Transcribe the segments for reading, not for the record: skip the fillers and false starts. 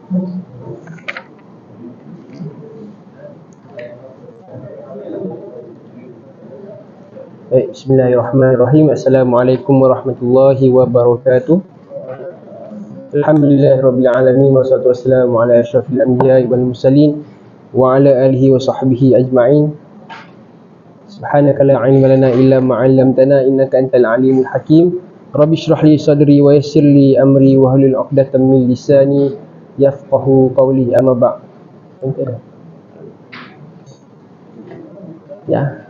Baik, bismillahirrahmanirrahim. Assalamualaikum warahmatullahi wabarakatuh. Alhamdulillahirabbil alamin wassalatu wassalamu ala asyrafil anbiya'i wal mursalin wa ala alihi wa sahbihi ajma'in. Subhanaka la 'ilma lana illa ma 'allamtana innaka antal alimul hakim. Rabbi shrah li sadri wa yassir li amri wa hlul 'uqdatam min lisani yafqahu qawli. Amma ba'd. Ya.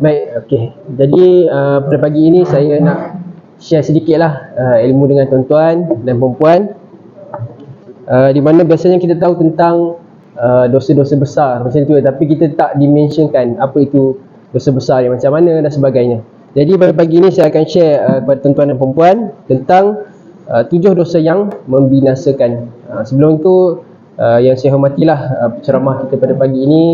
Baik, okey. Jadi pada pagi ini saya nak share sedikitlah ilmu dengan tuan-tuan dan puan-puan, di mana biasanya kita tahu tentang dosa-dosa besar macam tu, tapi kita tak dimensionkan apa itu dosa besar yang macam mana dan sebagainya. Jadi pada pagi ini saya akan share kepada tuan-tuan dan puan-puan tentang 7 dosa yang membinasakan. Sebelum itu, yang saya hormatilah penceramah kita pada pagi ini,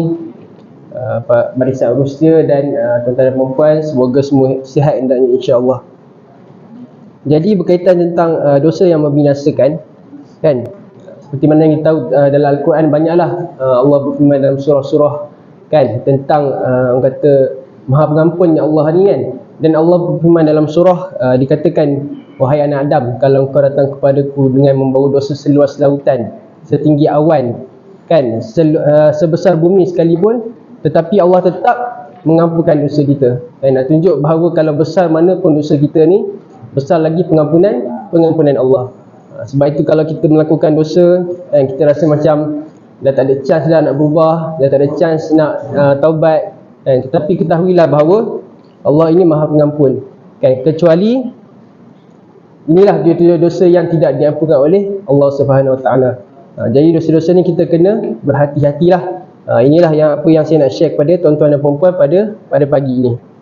Pak Barisan Rustia dan tuan-tuan dan puan-puan, semoga semua sihat hendaknya insya-Allah. Jadi berkaitan tentang dosa yang membinasakan, kan? Seperti mana yang kita tahu dalam Al-Quran banyaklah Allah berfirman dalam surah-surah, kan, tentang orang kata Maha Pengampunnya Allah ni, kan. Dan Allah berfirman dalam surah, dikatakan, wahai anak Adam, kalau engkau datang kepadaku dengan membawa dosa seluas lautan, setinggi awan, kan, sebesar bumi sekalipun, tetapi Allah tetap mengampunkan dosa kita. Dan nak tunjuk bahawa kalau besar mana pun dosa kita ni, besar lagi pengampunan Allah. Sebab itu kalau kita melakukan dosa dan kita rasa macam dah tak ada chance dah nak berubah, dah tak ada chance nak taubat, kan, tetapi ketahuilah bahawa Allah ini Maha Pengampun, kan, kecuali inilah dia dosa yang tidak diampunkan oleh Allah Subhanahu Wa Taala. Jadi dosa-dosa ni kita kena berhati-hatilah. Inilah apa yang saya nak share kepada tuan-tuan dan puan-puan pada pagi ini.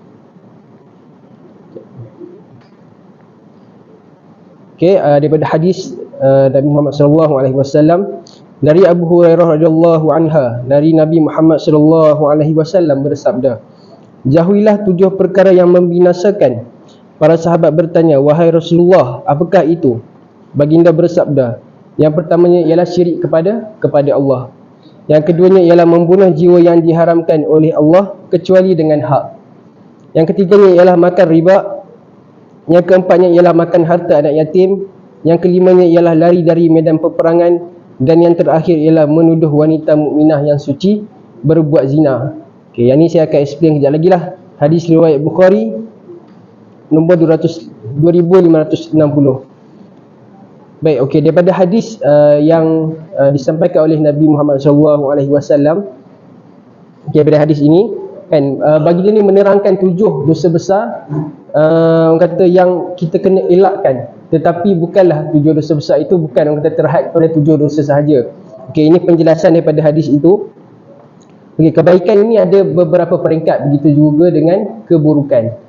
Okey, daripada hadis Nabi Muhammad sallallahu alaihi wasallam dari Abu Hurairah radhiyallahu anha, dari Nabi Muhammad sallallahu alaihi wasallam bersabda, jauhilah 7 perkara yang membinasakan. Para sahabat bertanya, wahai Rasulullah, apakah itu? Baginda bersabda, yang pertamanya ialah syirik kepada Allah. Yang keduanya ialah membunuh jiwa yang diharamkan oleh Allah kecuali dengan hak. Yang ketiganya ialah makan riba. Yang keempatnya ialah makan harta anak yatim. Yang kelimanya ialah lari dari medan peperangan. Dan yang terakhir ialah menuduh wanita mukminah yang suci berbuat zina. Okey, yang ni saya akan explain kejap lagi lah. Hadis riwayat Bukhari nombor 2560. Baik, okey, daripada hadis yang disampaikan oleh Nabi Muhammad SAW, okey, daripada hadis ini, kan, baginda ni menerangkan 7 dosa besar, orang kata yang kita kena elakkan. Tetapi bukanlah 7 dosa besar itu bukan orang kata terhad pada 7 dosa sahaja. Okey, ini penjelasan daripada hadis itu. Okey, kebaikan ini ada beberapa peringkat, begitu juga dengan keburukan.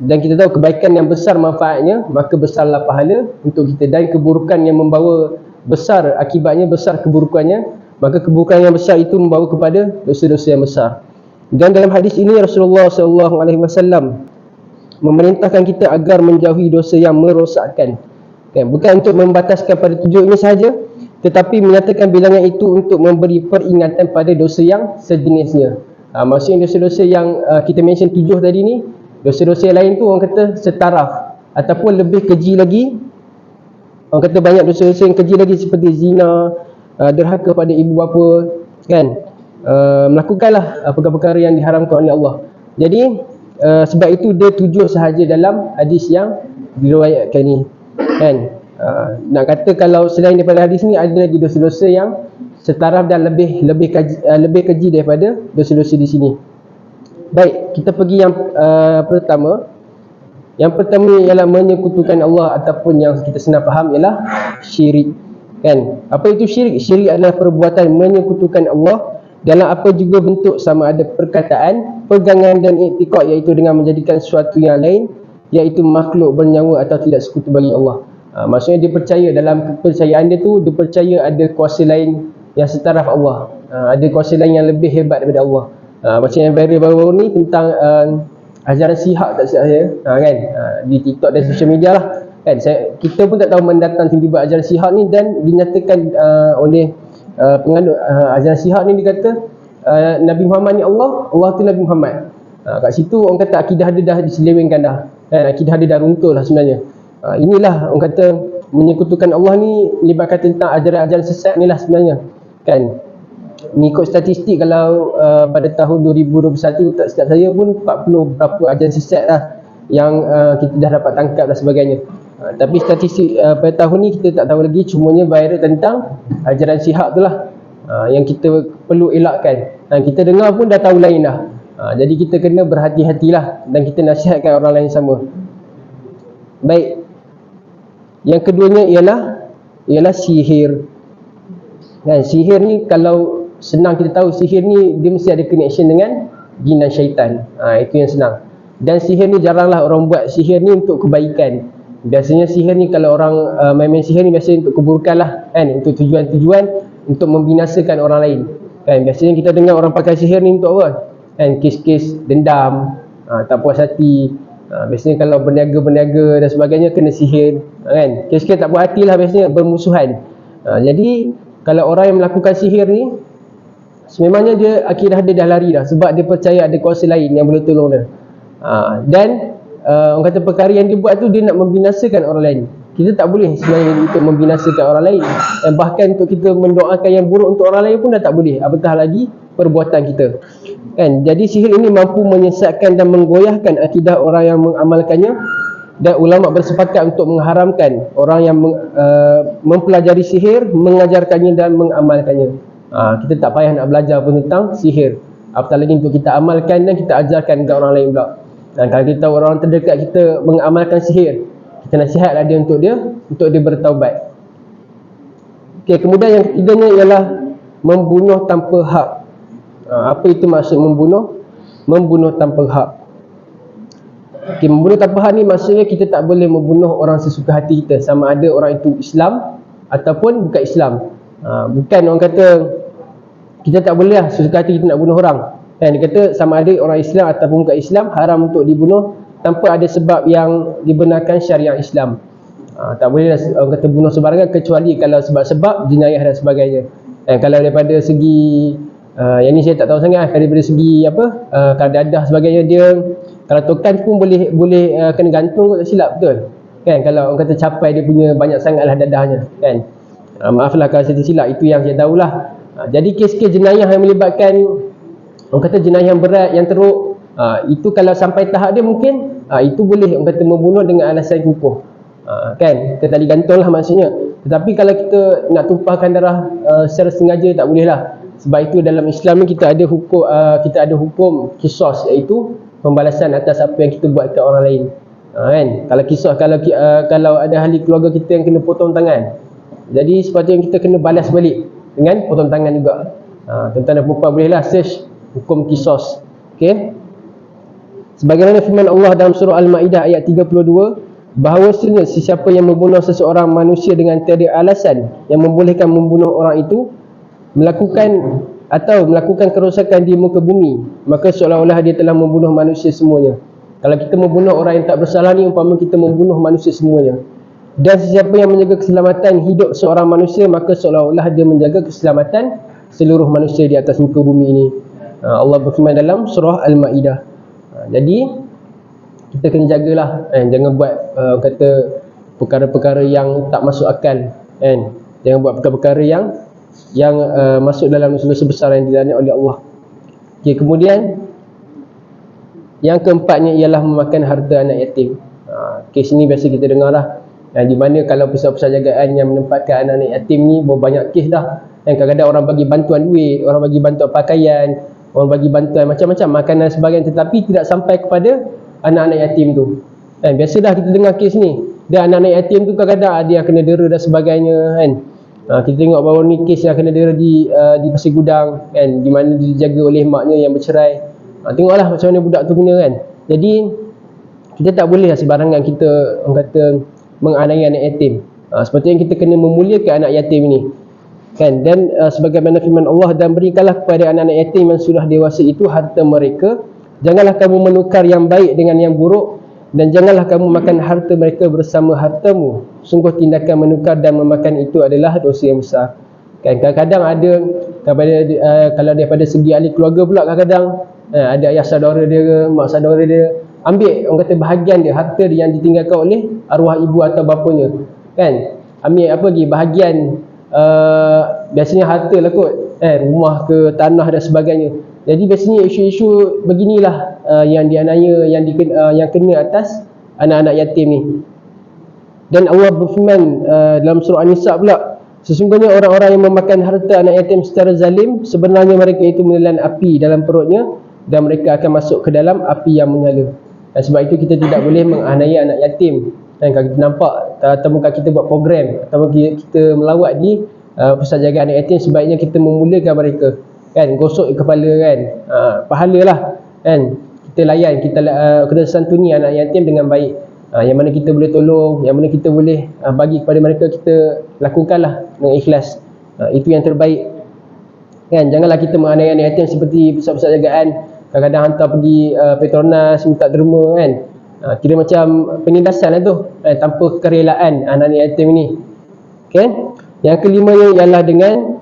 Dan kita tahu kebaikan yang besar manfaatnya, maka besarlah pahala untuk kita, dan keburukan yang membawa besar akibatnya, besar keburukannya, maka keburukan yang besar itu membawa kepada dosa-dosa yang besar. Dan dalam hadis ini Rasulullah SAW memerintahkan kita agar menjauhi dosa yang merosakkan, kan, bukan untuk membataskan pada 7 ini sahaja, tetapi menyatakan bilangan itu untuk memberi peringatan pada dosa yang sejenisnya. Maksudnya dosa-dosa yang kita mention 7 tadi ni, dosa-dosa yang lain tu orang kata setaraf ataupun lebih keji lagi. Orang kata banyak dosa-dosa yang keji lagi seperti zina, derhaka pada ibu bapa, kan, melakukanlah perkara-perkara yang diharamkan oleh Allah. Jadi sebab itu dia 7 sahaja dalam hadis yang diriwayatkan ni, kan. Nak kata kalau selain daripada hadis ni ada lagi dosa-dosa yang setaraf dan lebih keji daripada dosa-dosa di sini. Baik, kita pergi yang pertama. Yang pertama ialah menyekutukan Allah, ataupun yang kita senang faham ialah syirik, kan. Apa itu syirik? Syirik adalah perbuatan menyekutukan Allah dalam apa juga bentuk, sama ada perkataan, pegangan dan iktikad, iaitu dengan menjadikan sesuatu yang lain, iaitu makhluk bernyawa atau tidak sekutu bagi Allah. Maksudnya dia percaya, dalam kepercayaan dia tu dia percaya ada kuasa lain yang setaraf Allah. Ada kuasa lain yang lebih hebat daripada Allah. Macam yang viral baru-baru ni tentang ajaran Syiah, tak silap saya, kan, di TikTok dan social media lah, kan. Kita pun tak tahu mendatang tiba-tiba ajaran Syiah ni, dan dinyatakan oleh penganut ajaran Syiah ni, dikata Nabi Muhammad ni Allah, Allah tu Nabi Muhammad. Kat situ orang kata akidah dia dah diselewengkan dah, kan? Akidah dia dah runtuh lah sebenarnya. Inilah orang kata menyekutukan Allah ni melibatkan tentang ajaran-ajaran sesat ni lah sebenarnya, kan. Mengikut statistik, kalau pada tahun 2021 tak silap saya pun 40 berapa ajaran sesat lah yang kita dah dapat tangkap dan sebagainya. Tapi statistik pada tahun ni kita tak tahu lagi, cumanya viral tentang ajaran Syiah tu lah yang kita perlu elakkan. Kita dengar pun dah tahu lain dah. Jadi kita kena berhati-hatilah, dan kita nasihatkan orang lain sama. Baik. Yang keduanya ialah sihir. Kan, sihir ni kalau senang kita tahu, sihir ni dia mesti ada connection dengan jin dan syaitan. Itu yang senang. Dan sihir ni jaranglah orang buat sihir ni untuk kebaikan. Biasanya sihir ni, kalau orang main-main sihir ni biasanya untuk keburukan lah, kan, untuk tujuan-tujuan untuk membinasakan orang lain, kan. Biasanya kita dengar orang pakai sihir ni untuk apa? Kan, kes-kes dendam, tak puas hati. Biasanya kalau berniaga-berniaga dan sebagainya kena sihir, kan. Kes-kes tak puas hati lah, biasanya bermusuhan. Jadi kalau orang yang melakukan sihir ni, sememangnya dia akidah dia dah lari dah, sebab dia percaya ada kuasa lain yang boleh tolong dia. Dan orang kata perkara yang dia buat tu, dia nak membinasakan orang lain. Kita tak boleh sebenarnya untuk membinasakan orang lain, dan bahkan untuk kita mendoakan yang buruk untuk orang lain pun dah tak boleh, apatah lagi perbuatan kita, kan. Jadi sihir ini mampu menyesatkan dan menggoyahkan akidah orang yang mengamalkannya, dan ulama bersepakat untuk mengharamkan orang yang mempelajari sihir, mengajarkannya dan mengamalkannya. Kita tak payah nak belajar pun tentang sihir, apatah lagi untuk kita amalkan dan kita ajarkan kepada orang lain pula. Dan kalau kita tahu orang terdekat kita mengamalkan sihir, kita nasihatlah dia untuk dia bertaubat. Okey, kemudian yang ketiganya ialah membunuh tanpa hak. Apa itu maksud membunuh? Membunuh tanpa hak. Okey, membunuh tanpa hak ni maksudnya kita tak boleh membunuh orang sesuka hati kita, sama ada orang itu Islam ataupun bukan Islam. Bukan orang kata kita tak boleh lah sesuka hati kita nak bunuh orang, kan. Dia kata sama ada orang Islam ataupun bukan Islam, haram untuk dibunuh tanpa ada sebab yang dibenarkan syariat Islam. Tak boleh lah orang kata bunuh sembarangan, kecuali kalau sebab-sebab jenayah dan sebagainya. Kalau daripada segi yang ni saya tak tahu sangat, kalau daripada segi kalau dadah sebagainya, dia kalau tokan pun boleh kena gantung kot, tak silap, betul, kan. Kalau orang kata capai dia punya banyak sangatlah dadahnya, kan. Maaflah kalau saya tersilap, itu yang saya tahulah. Jadi kes-kes jenayah yang melibatkan orang kata jenayah yang berat, yang teruk, itu kalau sampai tahap dia mungkin itu boleh orang kata membunuh dengan alasan kukuh, kan, kita tali gantung lah maksudnya. Tetapi kalau kita nak tumpahkan darah secara sengaja, tak boleh lah. Sebab itu dalam Islam ni kita ada hukum qisas, iaitu pembalasan atas apa yang kita buat ke orang lain, kan. Kalau qisas, kalau ada ahli keluarga kita yang kena potong tangan, jadi sepatutnya kita kena balas balik dengan potong tangan juga. Tuan-tuan dan puan bolehlah search hukum qisas. Okey. Sebagaimana firman Allah dalam surah Al-Maidah ayat 32, bahawasanya sesiapa yang membunuh seseorang manusia dengan tiada alasan yang membolehkan membunuh orang itu, melakukan kerosakan di muka bumi, maka seolah-olah dia telah membunuh manusia semuanya. Kalau kita membunuh orang yang tak bersalah ni, umpama kita membunuh manusia semuanya. Dan sesiapa yang menjaga keselamatan hidup seorang manusia, maka seolah-olah dia menjaga keselamatan seluruh manusia di atas muka bumi ini. Allah berfirman dalam surah Al-Maidah. Jadi kita kena jagalah, jangan buat kata perkara-perkara yang tak masuk akal, kan. Jangan buat perkara-perkara yang masuk dalam dosa besar yang dilaknat oleh Allah. Okey, kemudian yang keempatnya ialah memakan harta anak yatim. Kes ni biasa kita dengar lah, di mana kalau pusat-pusat jagaan yang menempatkan anak-anak yatim ni banyak kes dah. Dan kadang-kadang orang bagi bantuan duit, orang bagi bantuan pakaian, orang bagi bantuan macam-macam makanan dan sebagainya, tetapi tidak sampai kepada anak-anak yatim tu. Biasa dah kita dengar kes ni. Dan anak-anak yatim tu kadang-kadang ada yang kena dera dan sebagainya, kan. Kita tengok baru ni kes yang kena dera di Pasir Gudang, kan, di mana dijaga oleh maknya yang bercerai. Tengoklah macam mana budak tu kena, kan. Jadi kita tak boleh lah sembarangan kita orang kata menganiaya anak yatim. Sepatutnya kita kena memuliakan anak yatim ni. kan. Dan sebagaimana firman Allah, dan berikanlah kepada anak-anak yatim yang sudah dewasa itu harta mereka, janganlah kamu menukar yang baik dengan yang buruk, dan janganlah kamu makan harta mereka bersama hartamu, sungguh tindakan menukar dan memakan itu adalah dosa yang besar, kan. Kadang-kadang ada kalau daripada segi ahli keluarga pula, kadang-kadang ada ayah saudara dia, mak saudara dia ambil, orang kata, bahagian dia, harta dia yang ditinggalkan oleh arwah ibu atau bapanya, kan. Ambil apa lagi, bahagian biasanya harta lah kot, rumah ke tanah dan sebagainya. Jadi biasanya isu-isu beginilah yang dianiaya, yang kena atas anak-anak yatim ni. Dan Allah berfirman dalam surah An-Nisa pula, sesungguhnya orang-orang yang memakan harta anak yatim secara zalim, sebenarnya mereka itu menelan api dalam perutnya, dan mereka akan masuk ke dalam api yang menyala. Dan sebab itu kita tidak boleh menganiaya anak yatim. Dan kalau kita nampak temukan kita buat program atau kita melawat di pusat jaga anak yatim, sebaiknya kita memulakan mereka, kan, gosok kepala, kan, pahala lah, kan. Kita layan, kita santuni anak yatim dengan baik. Yang mana kita boleh tolong, yang mana kita boleh bagi kepada mereka, kita lakukanlah dengan ikhlas. Itu yang terbaik, kan. Janganlah kita menganiaya anak yatim seperti pusat-pusat jagaan, kadang-kadang hantar pergi Petronas minta derma, kan. Kira macam penindasan lah tu, tanpa kerelaan anak yatim ni, kan. Yang kelimanya ialah dengan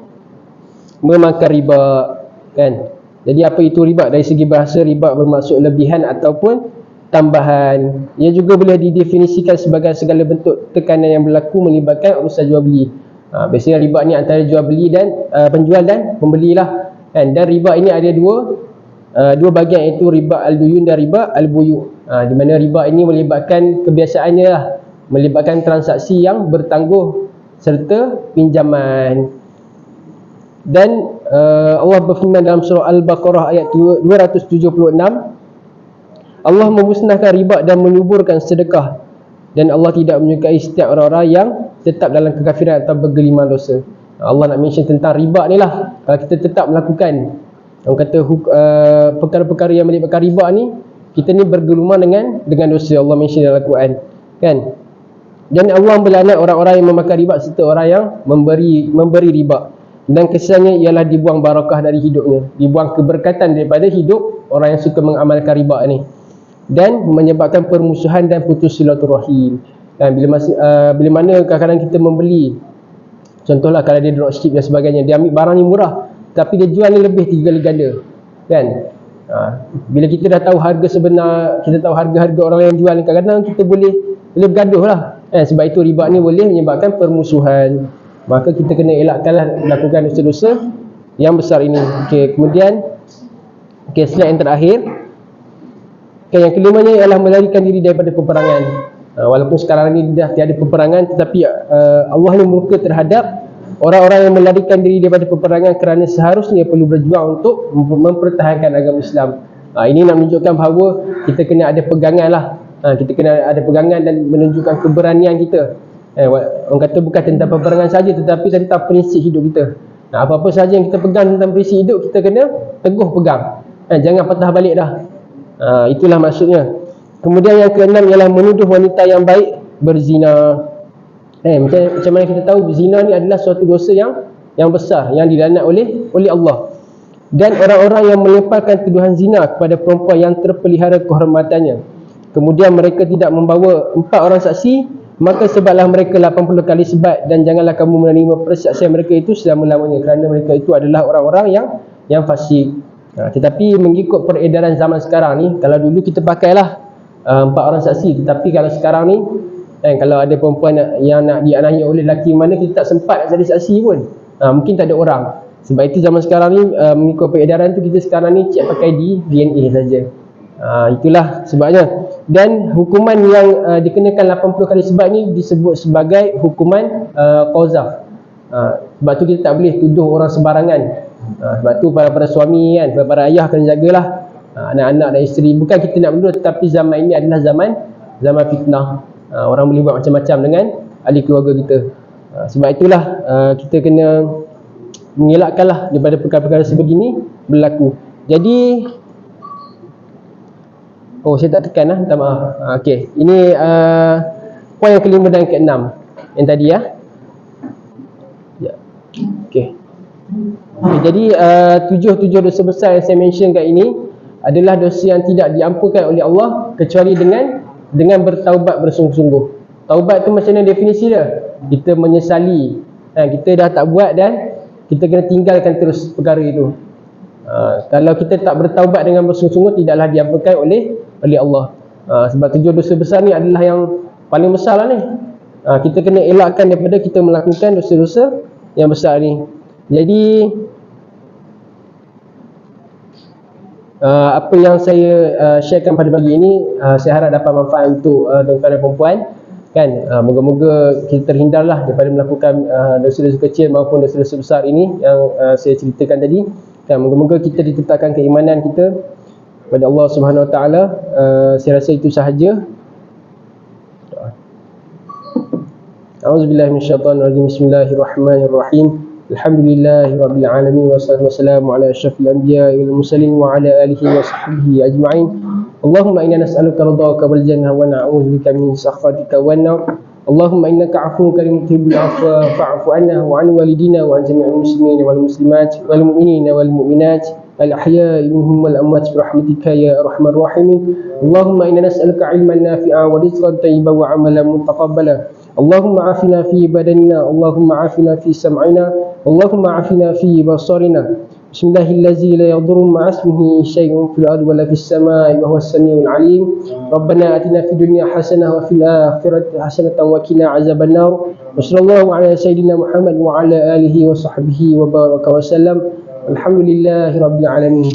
memakan riba, kan. Jadi apa itu riba? Dari segi bahasa, riba bermaksud lebihan ataupun tambahan. Ia juga boleh didefinisikan sebagai segala bentuk tekanan yang berlaku melibatkan urusan jual beli. Biasanya riba ni antara jual beli dan penjual dan pembeli lah, kan. Dan riba ini ada dua bahagian, iaitu riba al-duyun dan riba al-buyu. Di mana riba ini melibatkan kebiasaannya lah, melibatkan transaksi yang bertangguh serta pinjaman. Dan Allah berfirman dalam surah Al-Baqarah ayat 276, Allah memusnahkan riba dan menyuburkan sedekah, dan Allah tidak menyukai setiap orang-orang yang tetap dalam kekafiran atau bergelimang dosa. Allah nak mention tentang riba ni lah. Kalau kita tetap melakukan, orang kata, perkara-perkara yang melibatkan riba ni, kita ni bergelumang dengan dosa. Allah mention dalam Al-Quran, kan. Dan Allah melaknat orang-orang yang memakan riba serta orang yang memberi riba, dan kesannya ialah dibuang barakah dari hidupnya, dibuang keberkatan daripada hidup orang yang suka mengamalkan riba ni, dan menyebabkan permusuhan dan putus silaturahim. Dan bila mana kadang-kadang kita membeli, contohlah kalau dia dropship dan sebagainya, dia ambil barang ni murah tapi dia jual ni lebih 3 kali ganda, kan. Bila kita dah tahu harga sebenar, kita tahu harga-harga orang yang jual ni, kadang-kadang kita boleh bergaduh lah, sebab itu riba ni boleh menyebabkan permusuhan. Maka kita kena elakkanlah melakukan dosa-dosa yang besar ini. Kemudian slide yang terakhir, yang kelimanya ialah melarikan diri daripada peperangan. Walaupun sekarang ni dah tiada peperangan, tetapi Allah ni murka terhadap orang-orang yang melarikan diri daripada peperangan, kerana seharusnya perlu berjuang untuk mempertahankan agama Islam. Ini nak menunjukkan bahawa kita kena ada pegangan lah. Kita kena ada pegangan dan menunjukkan keberanian kita. Orang kata bukan tentang peperangan saja, tetapi tentang prinsip hidup kita. Apa-apa saja yang kita pegang tentang prinsip hidup, kita kena teguh pegang. Jangan patah balik dah. Itulah maksudnya. Kemudian yang keenam ialah menuduh wanita yang baik berzina. Macam mana kita tahu zina ni adalah suatu dosa yang besar, yang dilaknat oleh Allah. Dan orang-orang yang melemparkan tuduhan zina kepada perempuan yang terpelihara kehormatannya, kemudian mereka tidak membawa 4 orang saksi, maka sebatlah mereka 80 kali sebat, dan janganlah kamu menerima persaksian mereka itu selama-lamanya, kerana mereka itu adalah orang-orang yang fasik. Tetapi mengikut peredaran zaman sekarang ni, kalau dulu kita pakailah 4 orang saksi, tetapi kalau sekarang ni, kalau ada perempuan yang nak dianiaya oleh lelaki mana, kita tak sempat nak jadi saksi pun, mungkin tak ada orang. Sebab itu zaman sekarang ni, mengikut peredaran tu, kita sekarang ni cek pakai di DNA saja. Itulah sebabnya. Dan hukuman yang dikenakan 80 kali sebat ni disebut sebagai hukuman qazaf. Sebab tu kita tak boleh tuduh orang sembarangan. Sebab tu para suami, kan, para ayah kena jagalah anak-anak dan isteri. Bukan kita nak menuduh, tetapi zaman ini adalah zaman fitnah. Orang boleh buat macam-macam dengan ahli keluarga kita. Sebab itulah kita kena mengelakkanlah daripada perkara-perkara sebegini berlaku. Jadi saya tak tekan lah, minta maaf. Okey, ini poin yang kelima dan keenam yang tadi ya. Okey. Okay, jadi 7 dosa besar yang saya mention kat ini adalah dosa yang tidak diampunkan oleh Allah kecuali dengan bertaubat bersungguh-sungguh. Taubat tu macam mana definisi dia? Kita menyesali, kita dah tak buat dan kita kena tinggalkan terus perkara itu. Kalau kita tak bertaubat dengan bersungguh-sungguh, tidaklah diampunkan oleh Allah. Sebab 7 dosa besar ni adalah yang paling besar lah ni. Kita kena elakkan daripada kita melakukan dosa-dosa yang besar ni. Jadi apa yang saya sharekan pada pagi ini, saya harap dapat manfaat untuk tuan-tuan dan perempuan kan. Moga-moga kita terhindarlah daripada melakukan dosa-dosa kecil maupun dosa-dosa besar ini yang saya ceritakan tadi kan. Moga-moga kita ditetapkan keimanan kita kepada Allah Subhanahu Wa Taala. Saya rasa itu sahaja. A'udzubillahi minasyaitonirrajim. Bismillahirrahmanirrahim. Alhamdulillahirabbil alamin wassalatu wassalamu ala asyrafil anbiya'i wal mursalin wa ala alihi wa sahbihi ajma'in. Allahumma inna nas'aluka ridhaka wal jannah wa na'udzubika min sakhatika wan nar. Allahumma innaka 'afuwwun karimun tuhibbul 'afwa fa'fu 'anna wa 'an walidina wa 'an jami'il muslimin wal muslimat wal mu'minina wal mu'minat al ahya'i minhum wal amwat bi rahmatika ya arhamar rahimin. Allahumma inna nas'aluka 'ilman nafi'an wa rizqan thayyiban wa 'amalan mutaqabbala. Allahumma afina fi badanina, Allahumma afina fi sam'ina, Allahumma afina fi basarina. Bismillahirrahmanirrahim. La yadurru ma'asmihi syai'un fil ardi wa la fis sama'i wa huwas samiul 'alim. Rabbana atina fid dunya hasanah wa fil akhirati hasanatan wa qina 'adzaban nar. Wa sallallahu ala sayyidina Muhammad wa ala alihi wa sahbihi wa baraka wa sallam. Alhamdulillahirabbil alamin.